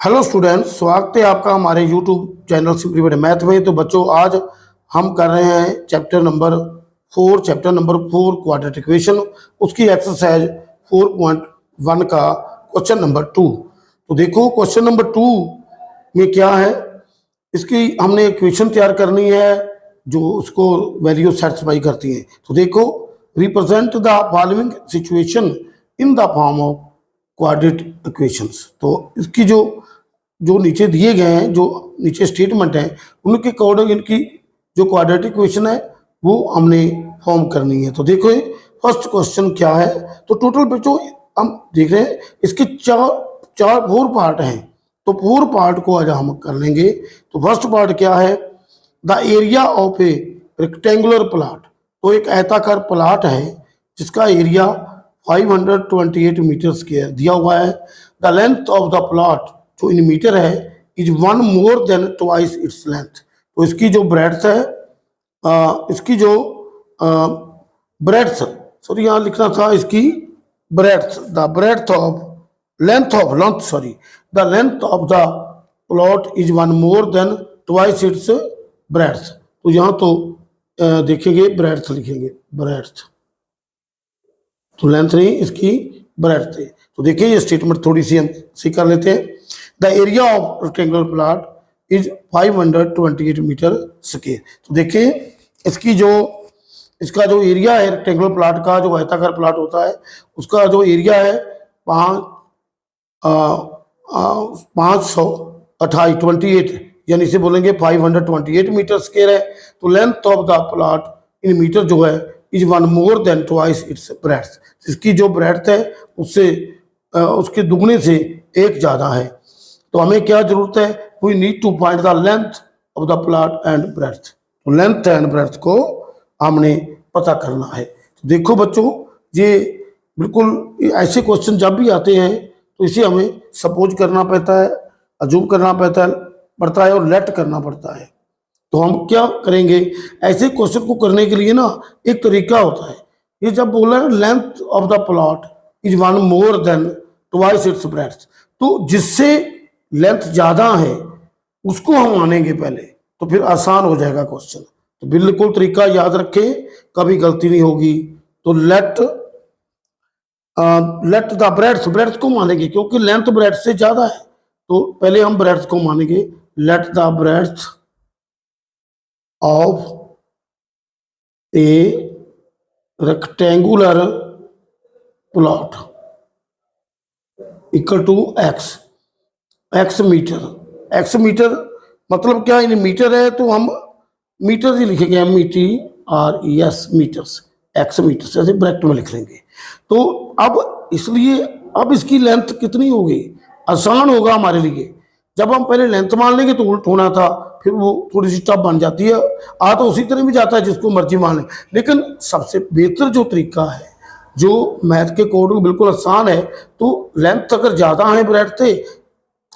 Hello students, स्वागत है आपका हमारे यूट्यूब चैनल सिंपलीफाइड मैथ में। तो बच्चों, आज हम कर रहे हैं चैप्टर नंबर 4 क्वाड्रेटिक इक्वेशन, उसकी एक्सरसाइज 4.1 का क्वेश्चन नंबर 2। तो देखो क्वेश्चन नंबर 2 में क्या है, इसकी हमने इक्वेशन तैयार करनी है जो उसको वैल्यू सेटिस्फाई करती है। तो देखो, represent the following situation in the form of quadratic equations. तो इसकी जो नीचे दिए गए हैं, जो नीचे स्टेटमेंट है, उनके अकॉर्डिंग इनकी जो क्वाड्रेटिक इक्वेशन है वो हमने फॉर्म करनी है। तो देखो फर्स्ट क्वेश्चन क्या है। तो टोटल बच्चों हम देख रहे हैं इसके चार 4 पार्ट हैं। तो 4 पार्ट को आज हम कर लेंगे। तो फर्स्ट पार्ट क्या है, the area of a rectangular plot. तो एक आयताकार प्लॉट है जिसका एरिया 528 मीटर स्क्वायर दिया हुआ है। The length of the plot जो इन मीटर है is 1 more than twice its length. तो इसकी जो ब्रेड्थ है, इसकी जो ब्रेड्थ, सॉरी यहाँ लिखना था इसकी breadth, the breadth of length of the plot is 1 more than twice its breadth. तो यहाँ तो देखेंगे ब्रेड्थ लिखेंगे, ब्रेड्थ, तो लेंथ नहीं, इसकी ब्रेड्थ है। तो देखिए ये स्टेटमेंट थोड़ी सी हम सी कर लेते हैं। The area of rectangular plot is 528 metre square. तो देखिए इसका जो एरिया है रेक्टेंगुलर प्लॉट का, जो आयताकार प्लॉट होता है उसका जो एरिया है 528, यानी इसे बोलेंगे 528 मीटर स्क्वायर है। तो length of the plot in metre जो है is 1 more than twice its breadth. इसकी जो ब्रेड्थ है उससे उसके दुगने से एक ज़्यादा है। तो हमें क्या जरूरत है, we need to find the length of the plot and breadth. तो लेंथ एंड ब्रेड्थ को हमने पता करना है। तो देखो बच्चों, ये बिल्कुल ऐसे क्वेश्चन जब भी आते हैं तो इसे हमें सपोज करना पड़ता है, अज्यूम करना पड़ता है और लेट करना पड़ता है। तो हम क्या करेंगे, ऐसे क्वेश्चन को करने के लिए ना एक तरीका होता है। ये जब बोला length of the plot is 1 more than twice its breadth, तो जिससे लेंथ ज्यादा है उसको हम मानेंगे पहले, तो फिर आसान हो जाएगा क्वेश्चन। तो बिल्कुल तरीका याद रखें, कभी गलती नहीं होगी। तो लेट द ब्रेड्थ को मानेंगे क्योंकि लेंथ ब्रेड्थ से ज्यादा है। तो पहले हम ब्रेड्थ को मानेंगे। Let the breadth of a rectangular plot equal to X metre मतलब क्या, इन मीटर है तो हम मीटर ही लिखेंगे, METRES मीटर्स, एक्स मीटर्स ऐसे ब्रैकेट में लिख लेंगे। तो अब इसलिए अब इसकी लेंथ कितनी होगी, आसान होगा हमारे लिए। जब हम पहले लेंथ मान लेंगे तो उल्ट होना था, फिर वो थोड़ी सी टफ बन जाती है। आ तो उसी तरह भी जाता है जिसको मर्जी मान ले, लेकिन सबसे बेहतर जो तरीका है जो मैथ के अकॉर्डिंग बिल्कुल आसान है, तो लेंथ अगर ज़्यादा है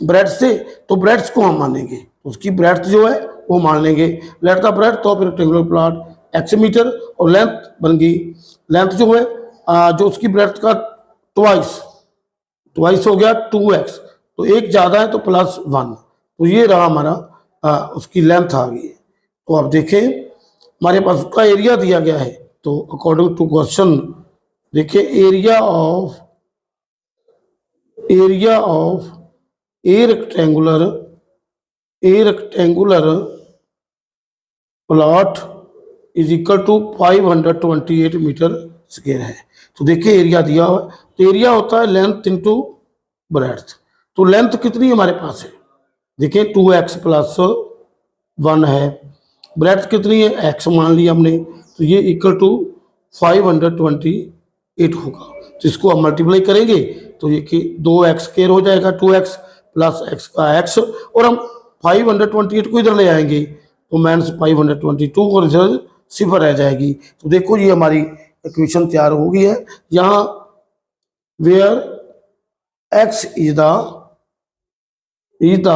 ब्रेड से तो ब्रेड्स को हम मानेंगे, उसकी ब्रेड्थ जो है वो मान लेंगे। Let the breadth of rectangular plot X metre, और लेंथ बन गई, लेंथ जो है जो उसकी ब्रेड्थ का ट्वाइस हो गया 2x। तो एक ज़्यादा है तो +1। तो ये रहा हमारा उसकी लेंथ आ गई। तो आप देखें हमारे पास उसका एरिया दिया गया है। तो अकॉर्डिंग टू क्वेश्चन देखिए, area of a rectangular plot is equal to 528 metre square है। तो देखिए एरिया दिया हुआ है, तो एरिया होता है लेंथ इंटू ब्रेड्थ। तो लेंथ कितनी हमारे पास है, देखिए 2x + 1 है। ब्रेड्थ कितनी है, x मान लिया हमने, तो ये इक्वल टू 528 होगा। तो इसको हम मल्टीप्लाई करेंगे तो ये कि 2x स्क्वायर हो जाएगा, 2x + x का x, और हम 528 को इधर ले आएंगे तो -522 और इधर 0 रह जाएगी। तो देखो ये हमारी इक्वेशन तैयार हो गई है। यहाँ where x is the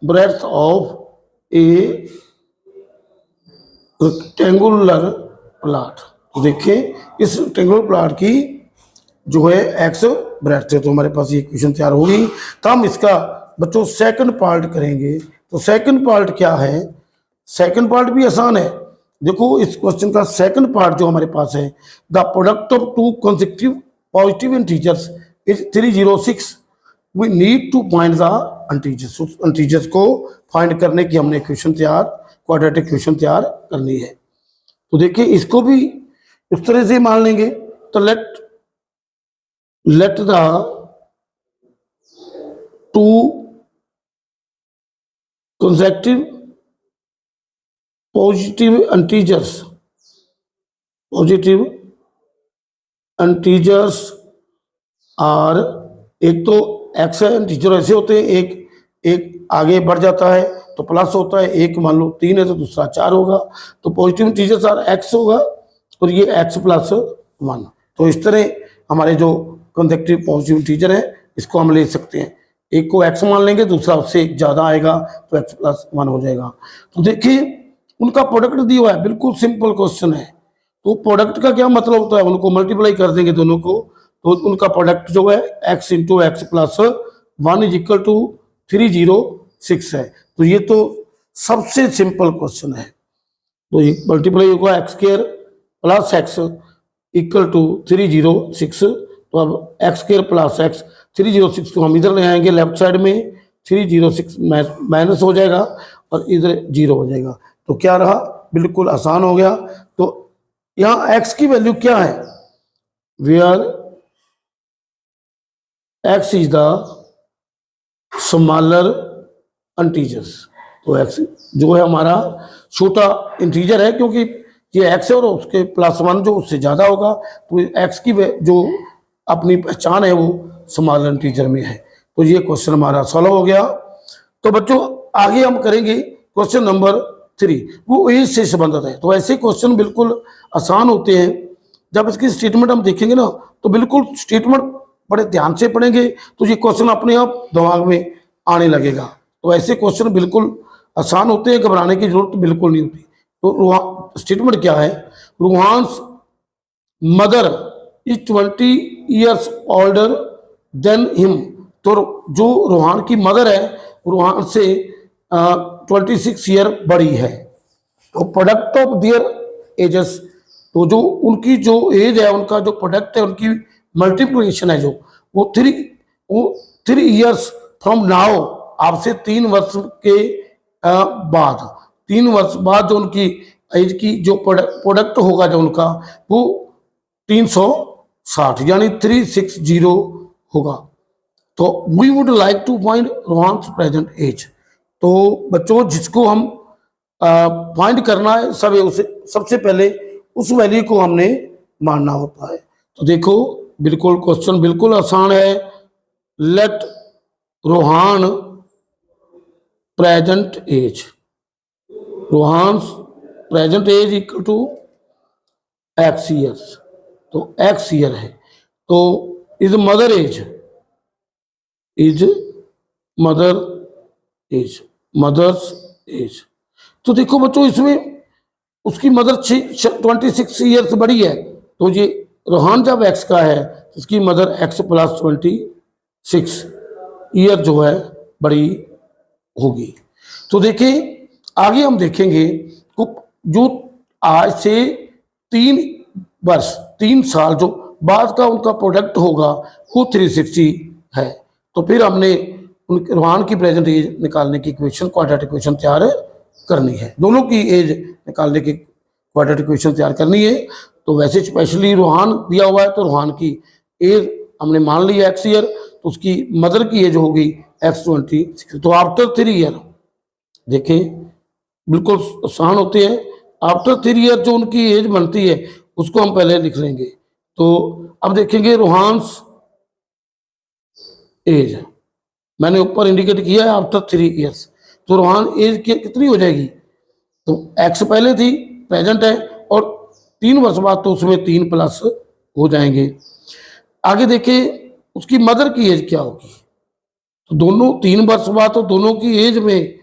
breadth of a rectangular plot. तो देखिए इस रेक्टेंगुलर प्लॉट की जो है x ब्रैकेट से, तो हमारे पास ये इक्वेशन तैयार होगी। तो हम इसका बच्चों सेकंड पार्ट करेंगे। तो सेकंड पार्ट क्या है, सेकंड पार्ट भी आसान है। देखो इस क्वेश्चन का सेकंड पार्ट जो हमारे पास है, the product of two consecutive positive integers is 306, we need to find the integers. उस इंटीजर्स को फाइंड करने की हमने इक्वेशन तैयार, क्वाड्रेटिक इक्वेशन तैयार करनी है। तो देखिए इसको भी इस तरह से मान लेंगे। तो let the two consecutive positive integers are, एक तो x है, इंटीजर ऐसे होते हैं, एक आगे बढ़ जाता है तो प्लस होता है, एक मान लो 3 है तो दूसरा 4 होगा, तो पॉजिटिव इंटीजर्स आर x होगा और ये x प्लस 1। तो इस तरह हमारे जो कंसेक्यूटिव पॉजिटिव इंटीजर है इसको हम ले सकते हैं। एक को x मान लेंगे, दूसरा उससे एक ज्यादा आएगा तो x प्लस 1 हो जाएगा। तो देखिए उनका प्रोडक्ट दिया हुआ है, बिल्कुल सिंपल क्वेश्चन है। तो प्रोडक्ट का क्या मतलब होता है, उनको मल्टीप्लाई कर देंगे दोनों को, तो उनका प्रोडक्ट जो है x into X plus 1 is equal to 306 है। तो ये तो सबसे सिंपल क्वेश्चन है। तो ये मल्टीप्लाई होगा x square plus x equal to 306। तो अब x स्क्वायर प्लस x 306 को हम इधर ले आएंगे, लेफ्ट साइड में 306 माइनस हो जाएगा और इधर 0 हो जाएगा। तो क्या रहा, बिल्कुल आसान हो गया। तो यहाँ x की वैल्यू क्या है, where x is the smaller integers. तो x जो है हमारा छोटा इंटीजर है, क्योंकि ये x है और उसके प्लस 1 जो उससे ज्यादा होगा, तो x की जो अपनी पहचान है वो स्मॉलर इंटीजर में है। तो ये क्वेश्चन हमारा सॉल्व हो गया। तो बच्चों आगे हम करेंगे क्वेश्चन नंबर 3, वो एज से संबंधित है। तो ऐसे क्वेश्चन बिल्कुल आसान होते हैं। जब इसकी स्टेटमेंट हम देखेंगे ना, तो बिल्कुल स्टेटमेंट बड़े ध्यान से पढ़ेंगे तो ये क्वेश्चन अपने आप दिमाग में आने लगेगा। तो ऐसे क्वेश्चन बिल्कुल आसान होते हैं, घबराने की जरूरत बिल्कुल नहीं होती। तो स्टेटमेंट क्या है, Ruhan's mother is 20 years older than him. तो जो रूहान की मदर है रूहान से 26 ईयर बड़ी है। तो प्रोडक्ट ऑफ दियर एजेस, तो जो उनकी जो एज है, उनका जो प्रोडक्ट है, उनकी मल्टीप्लिकेशन है जो वो 3 ईयर्स फ्रॉम नाउ, आपसे 3 वर्ष के बाद, 3 वर्ष बाद जो उनकी एज की जो प्रोडक्ट होगा जो उनका, वो 360 यानी 360 होगा। तो we would like to find Rohan's present age. तो बच्चों जिसको हम फाइंड करना है उसे सबसे पहले उस वैल्यू को हमने मानना होता है। तो देखो बिल्कुल क्वेश्चन बिल्कुल आसान है। Let Rohan present age, Rohan's present age equal to x years. तो x ईयर है, तो is mother age, mother's age. तो देखो बच्चों इसमें उसकी मदर 26 ईयर्स बड़ी है, तो ये रोहान जब x का है तो उसकी मदर x प्लस 26 ईयर जो है बड़ी होगी। तो देखिए आगे हम देखेंगे जो आज से 3 साल जो बाद का उनका प्रोडक्ट होगा वो 360 है। तो फिर हमने उनके रोहान की प्रेजेंट एज निकालने की इक्वेशन, क्वाड्रेटिक इक्वेशन तैयार करनी है। दोनों की एज निकालने की क्वाड्रेटिक इक्वेशन तैयार करनी है। तो वैसे स्पेशली रोहान दिया हुआ है, तो रोहान की एज हमने मान ली x ईयर, तो उसकी मदर की एज होगी x26। तो आफ्टर 3 ईयर, देखें बिल्कुल आसान होते हैं। आफ्टर 3 ईयर जो उनकी एज बनती है उसको हम पहले लिख लेंगे। तो अब देखेंगे रोहान्स एज, मैंने ऊपर इंडिकेट किया है आफ्टर 3 ईयर्स। तो रोहान एज कितनी हो जाएगी, तो x पहले थी, प्रेजेंट है, और 3 वर्ष बाद तो उसमें 3 प्लस हो जाएंगे। आगे देखिए उसकी मदर की एज क्या होगी, तो दोनों 3 वर्ष बाद तो दोनों की एज में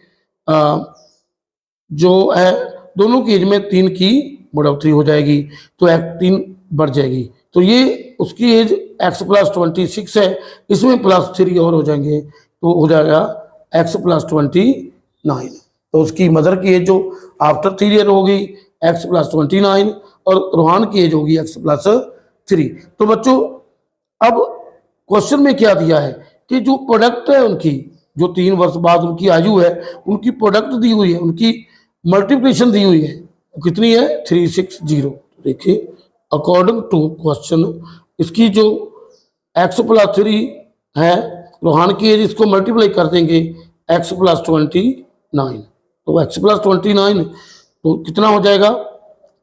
जो है दोनों की एज में 3 की बढ़ोतरी हो जाएगी, तो 3 बढ़ जाएगी। तो ये उसकी एज x प्लस 26 है, इसमें प्लस 3 और हो जाएंगे तो हो जाएगा x प्लस 29। तो उसकी मदर की एज जो आफ्टर 3 ईयर होगी x प्लस 29 और रोहान की एज होगी x प्लस 3। तो बच्चों अब क्वेश्चन में क्या दिया है कि जो प्रोडक्ट है उनकी, जो 3 वर्ष बाद उनकी आयु है, उनकी प्रोडक्ट दी हुई है, उनकी मल्टीप्लिकेशन दी हुई है, कितनी है 360। देखिए अकॉर्डिंग टू क्वेश्चन इसकी जो x प्लस 3 है रोहान की एज, इसको मल्टीप्लाई कर देंगे x प्लस 29। तो x प्लस 29 तो कितना हो जाएगा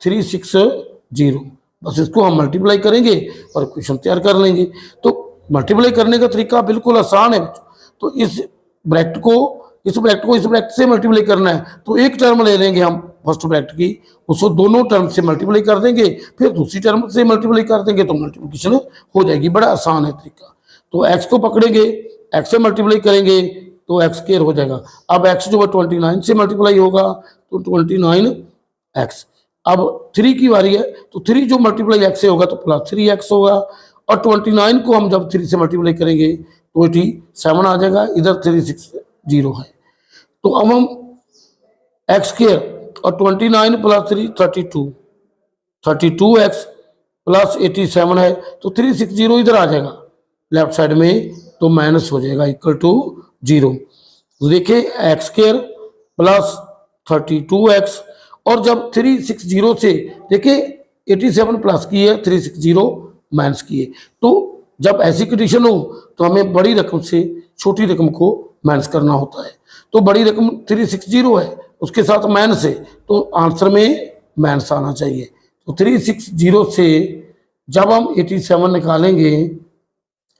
360। बस इसको हम मल्टीप्लाई करेंगे और क्वेश्चन तैयार कर लेंगे। तो मल्टीप्लाई करने का तरीका बिल्कुल आसान है बच्चों। तो इस ब्रैकेट को इस ब्रैकेट से मल्टीप्लाई करना है, तो एक टर्म ले लेंगे हम फर्स्ट ब्रैकेट की, उसको दोनों टर्म से मल्टीप्लाई कर देंगे, फिर दूसरी टर्म से मल्टीप्लाई कर देंगे तो मल्टीप्लिकेशन हो जाएगी। बड़ा आसान है तरीका। तो x को पकड़ेंगे, x से मल्टीप्लाई करेंगे तो x स्क्वायर हो जाएगा। अब x जो है 29 से मल्टीप्लाई होगा तो 29x। अब 3 की बारी है, तो 3 जो मल्टीप्लाई x से होगा तो प्लस 3x होगा, और 29 को हम जब 3 से मल्टीप्लाई करेंगे तो 87 आ जाएगा, इधर 360 है। तो अब हम x स्क्वायर और 29 प्लस 3 32x प्लस 87 है, तो 360 इधर आ जाएगा लेफ्ट साइड में, तो माइनस हो जाएगा इक्वल टू 0। तो देखिए एक्स स्क्वायर प्लस 32x, और जब 360 से देखिए 87 प्लस की है, 360 माइनस की है, तो जब ऐसी कंडीशन हो तो हमें बड़ी रकम से छोटी रकम को माइनस करना होता है। तो बड़ी रकम 360 है, उसके साथ माइनस है, तो आंसर में माइनस आना चाहिए। तो 360 से जब हम 87 निकालेंगे,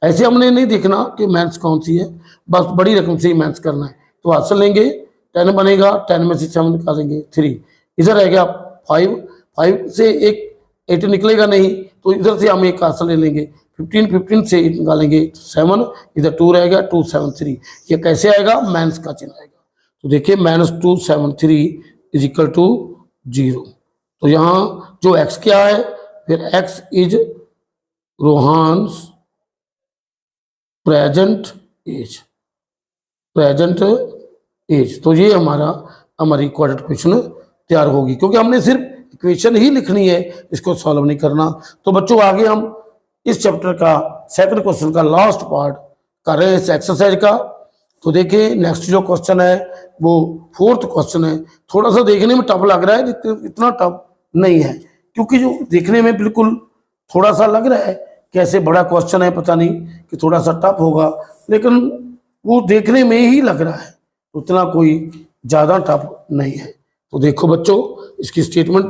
ऐसे हमने नहीं देखना कि माइनस कौन सी है, बस बड़ी रकम से ही माइनस करना है। तो आंसर लेंगे 10 बनेगा, 10 में से 7 निकालेंगे 3, इधर रह गया 5 से एक 8 निकलेगा नहीं, तो इधर से हम एक आंसर ले लेंगे 15 से 8 निकालेंगे 7, इधर 2 रहेगा 2 7 3। ये कैसे आएगा, माइनस का चिन्ह आएगा। तो देखिए -273 इज इक्वल टू 0। तो यहाँ जो x क्या है, फिर x इज रोहान्स प्रेजेंट एज। तो ये हमारी क्वाड्रेटिक इक्वेशन तैयार होगी, क्योंकि हमने सिर्फ इक्वेशन ही लिखनी है, इसको सॉल्व नहीं करना। तो बच्चों आगे हम इस चैप्टर का सेकंड क्वेश्चन का लास्ट पार्ट कर रहे हैं इस एक्सरसाइज का। तो देखिए नेक्स्ट जो क्वेश्चन है वो 4th क्वेश्चन है। थोड़ा सा देखने में टफ लग रहा है, इतना टफ नहीं है, क्योंकि जो देखने में बिल्कुल थोड़ा सा लग रहा है कैसे बड़ा क्वेश्चन है, पता नहीं कि थोड़ा सा टफ होगा, लेकिन वो देखने में ही लग रहा है, उतना कोई ज़्यादा टफ नहीं है। तो देखो बच्चों इसकी स्टेटमेंट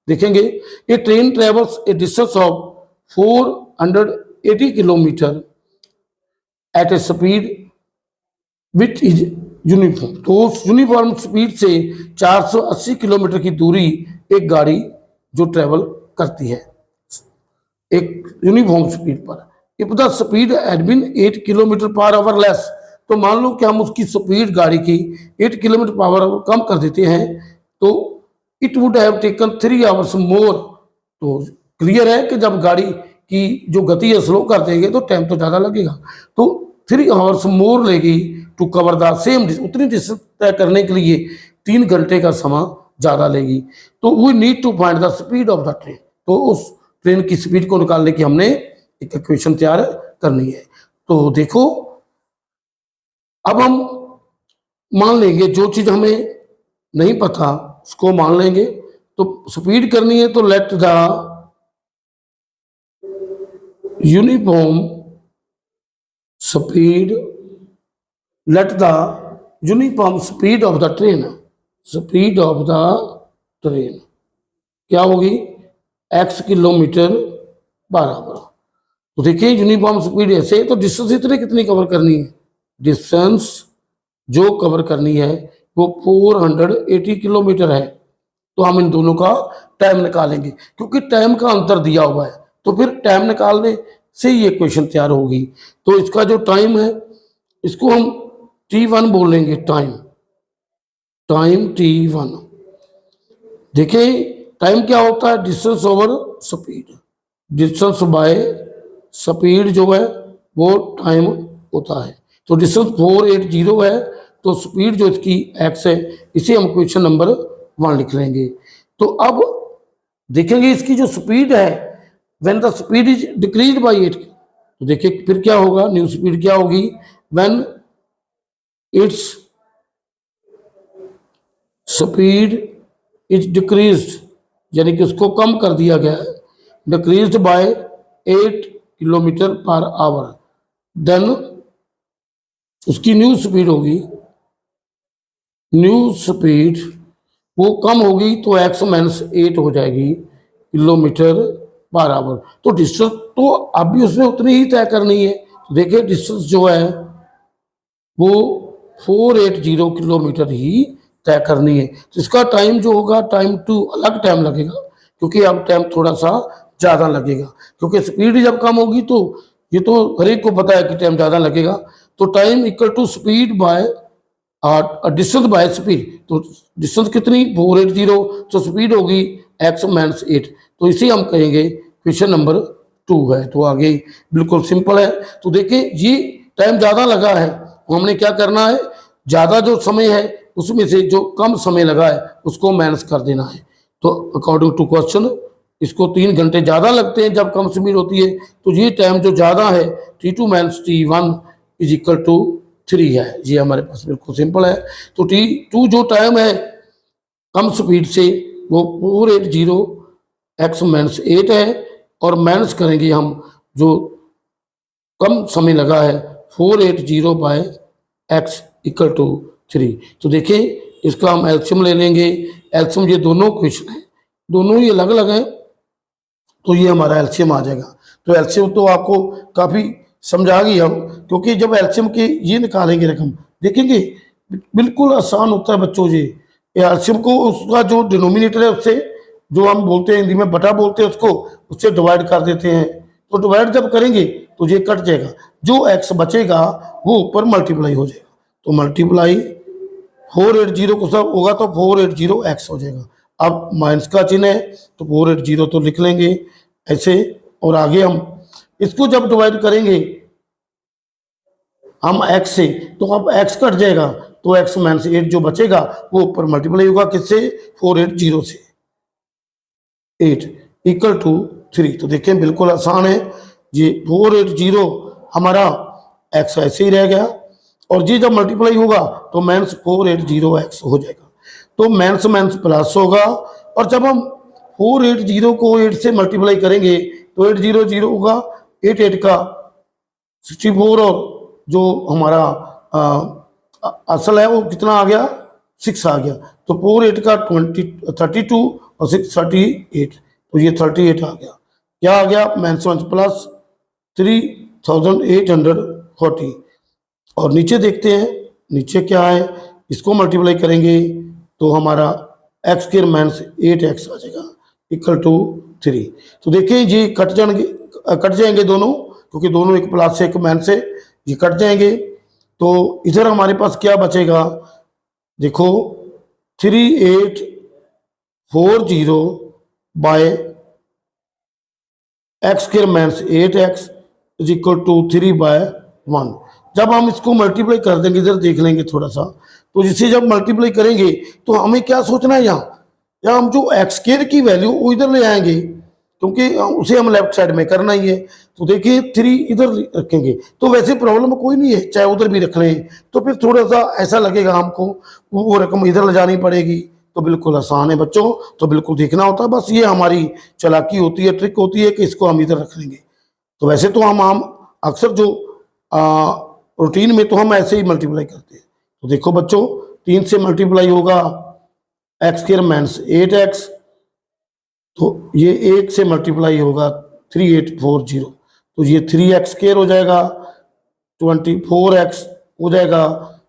देखेंगे। A train travels a distance of 480 kilometre at a speed which is uniform. तो उस यूनिफॉर्म स्पीड से 480 किलोमीटर की दूरी एक गाड़ी जो ट्रेवल करती है एक यूनिफॉर्म स्पीड पर, if the speed had been 8 kilometre per hour less. तो मान लो कि हम उसकी स्पीड गाड़ी की 8 किलोमीटर पर आवर कम कर देते हैं, तो it would have taken 3 hours मोर। तो क्लियर है कि जब गाड़ी की जो गति है स्लो कर देंगे तो टाइम तो ज़्यादा लगेगा, तो 3 आवर्स मोर लेगी टू कवर द सेम, उतनी डिस्टेंस तय करने के लिए 3 घंटे का समय ज़्यादा लेगी। तो we need to find the speed of the train. तो उस ट्रेन की स्पीड को निकालने की हमने एक इक्वेशन तैयार करनी है। तो देखो अब हम मान लेंगे जो चीज़ हमें नहीं पता उसको मान लेंगे। तो स्पीड करनी है तो let the uniform speed of the train, speed of the train क्या होगी x किलोमीटर बराबर। तो देखिए यूनिफॉर्म स्पीड ऐसे, तो डिस्टेंस इतने कितनी कवर करनी है, डिस्टेंस जो कवर करनी है वो 480 किलोमीटर है। तो हम इन दोनों का टाइम निकालेंगे, क्योंकि टाइम का अंतर दिया हुआ है, तो फिर टाइम निकालने से ये क्वेश्चन तैयार होगी। तो इसका जो टाइम है इसको हम t1 बोलेंगे, टाइम t1। देखिए टाइम क्या होता है, distance over speed. Distance by speed जो है वो टाइम होता है। तो डिस्टेंस 480 है, तो स्पीड जो इसकी x है, इसे हम क्वेश्चन नंबर 1 लिख लेंगे। तो अब देखेंगे इसकी जो स्पीड है, when the speed is decrease by 8, तो देखिए फिर क्या होगा, न्यू स्पीड क्या होगी, when its speed is decreased, यानी कि उसको कम कर दिया गया है, decreased by 8 kilometre per hour, then उसकी न्यू स्पीड होगी, न्यू स्पीड वो कम होगी तो x माइनस 8 हो जाएगी किलोमीटर पर आवर। तो डिस्टेंस तो अब भी उसने उतनी ही तय करनी है। तो देखिए डिस्टेंस जो है वो 480 किलोमीटर ही तय करनी है। तो इसका टाइम जो होगा, टाइम टू अलग टाइम लगेगा, क्योंकि अब टाइम थोड़ा सा ज़्यादा लगेगा, क्योंकि स्पीड जब कम होगी तो ये तो हर एक को पता है कि टाइम ज़्यादा लगेगा। तो time equal to speed by distance by speed. तो डिस्टेंस कितनी 480, तो स्पीड होगी x माइनस 8। तो इसे हम कहेंगे क्वेश्चन नंबर 2 है। तो आगे बिल्कुल सिंपल है। तो देखिए ये टाइम ज़्यादा लगा है, तो हमने क्या करना है, ज़्यादा जो समय है उसमें से जो कम समय लगा है उसको माइनस कर देना है। तो अकॉर्डिंग टू क्वेश्चन इसको 3 घंटे ज़्यादा लगते हैं जब कम स्पीड होती है, तो ये टाइम जो ज़्यादा है T2 minus T1 is equal to 3 है। ये हमारे पास बिल्कुल सिंपल है। तो T2 जो टाइम है कम स्पीड से वो 480 x माइनस 8 है, और माइनस करेंगे हम जो कम समय लगा है 480 बाय x इक्वल टू 3। तो देखिए इसका हम एल्शियम ले लेंगे। एल्शियम ये दोनों क्वेश्चन है, दोनों ही अलग अलग हैं, तो ये हमारा एल्शियम आ जाएगा। तो एल्शियम तो आपको काफ़ी समझा गई हम, क्योंकि जब एल्शियम की ये निकालेंगे रकम, देखेंगे बिल्कुल आसान होता है बच्चों। ये एल्शियम को उसका जो डिनोमिनेटर है उससे, जो हम बोलते हैं हिंदी में बटा बोलते हैं उसको, उससे डिवाइड कर देते हैं। तो डिवाइड जब करेंगे तो ये कट जाएगा, जो एक्स बचेगा वो ऊपर मल्टीप्लाई हो जाएगा। तो मल्टीप्लाई 480 को सब होगा तो 480x हो जाएगा। अब माइनस का चिन्ह है तो 480 तो लिख लेंगे ऐसे, और आगे हम इसको जब डिवाइड करेंगे हम x से, तो अब x कट जाएगा, तो x माइनस 8 जो बचेगा वो ऊपर मल्टीप्लाई होगा किससे, 480 से 8 इक्वल टू 3। तो देखें बिल्कुल आसान है। ये 480 हमारा x ऐसे ही रह गया, और ये जब मल्टीप्लाई होगा तो माइनस 480x हो जाएगा। तो माइनस माइनस प्लस होगा, और जब हम 480 को 8 से मल्टीप्लाई करेंगे तो 800 होगा, 8 का 64, और जो हमारा असल है वो कितना आ गया, 6 आ गया। तो 4 8 का 32 और 6 38, तो ये 38 आ गया। क्या आ गया, माइनस माइनस प्लस 3840। और नीचे देखते हैं, नीचे क्या है, इसको मल्टीप्लाई करेंगे तो हमारा एक्स स्क्वायर माइनस 8x आ जाएगा इक्वल टू 3। तो देखिए ये कट जाएंगे दोनों, क्योंकि दोनों एक प्लस से एक माइनस से ये कट जाएंगे। तो इधर हमारे पास क्या बचेगा, देखो 3840 by X square minus 8x is equal to 3 by 1। जब हम इसको मल्टीप्लाई कर देंगे, इधर देख लेंगे थोड़ा सा, तो जिसे जब मल्टीप्लाई करेंगे तो हमें क्या सोचना है, यहाँ हम जो एक्स स्क्वायर की वैल्यू वो इधर ले आएंगे, क्योंकि उसे हम लेफ्ट साइड में करना ही है। तो देखिए 3 इधर रखेंगे, तो वैसे प्रॉब्लम कोई नहीं है, चाहे उधर भी रख लें, तो फिर थोड़ा सा ऐसा लगेगा हमको वो रकम इधर ले जानी पड़ेगी। तो बिल्कुल आसान है बच्चों, तो बिल्कुल देखना होता है, बस ये हमारी चालाकी होती है, ट्रिक होती है कि इसको हम इधर रख लेंगे। तो वैसे तो हम अक्सर जो रूटीन में तो हम ऐसे ही मल्टीप्लाई करते हैं। तो देखो बच्चों 3 से मल्टीप्लाई होगा एक्स स्क्वायर माइनस 8x, तो ये 1 से मल्टीप्लाई होगा 3840, तो ये 3x स्क्वायर हो जाएगा, 24x हो जाएगा,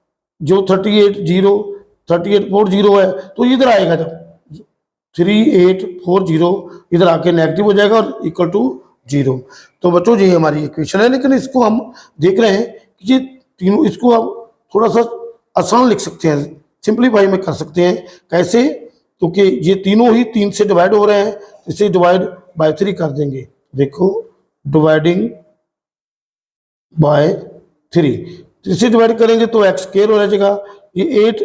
जो 3840 है तो इधर आएगा, जब 3840 इधर आके नेगेटिव हो जाएगा और इक्वल टू 0। तो बच्चों ये हमारी इक्वेशन है, लेकिन इसको हम देख रहे हैं कि ये तीनों, इसको आप थोड़ा सा आसान लिख सकते हैं, सिंप्लीफाई में कर सकते हैं। कैसे, क्योंकि ये तीनों ही 3 से डिवाइड हो रहे हैं, इसे डिवाइड बाय 3 कर देंगे, देखो डिवाइडिंग बाय 3, 3 से डिवाइड करेंगे तो एक्स स्क्वायर हो जाएगा, ये 8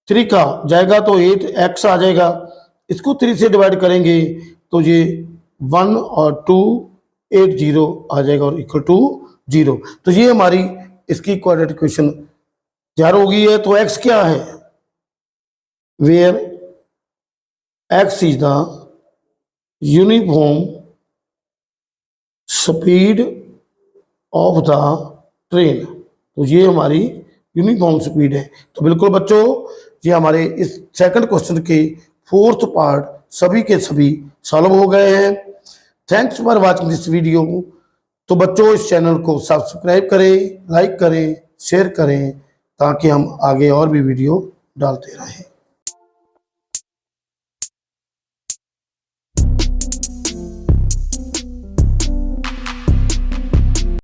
3 का जाएगा तो 8x आ जाएगा, इसको 3 से डिवाइड करेंगे तो ये 1 और 2 8 0 आ जाएगा और इक्वल टू 0। तो ये हमारी इसकी क्वाड्रेटिक इक्वेशन तैयार हो गई है। तो x क्या है, where x is the uniform speed of the train, तो ये हमारी यूनिफॉर्म स्पीड है। तो बिल्कुल बच्चों ये हमारे इस सेकंड क्वेश्चन के 4th पार्ट सभी के सभी सॉल्व हो गए हैं। Thanks for watching this video. तो बच्चों इस चैनल को सब्सक्राइब करें, लाइक करें, शेयर करें ताकि हम आगे और भी वीडियो डालते रहें।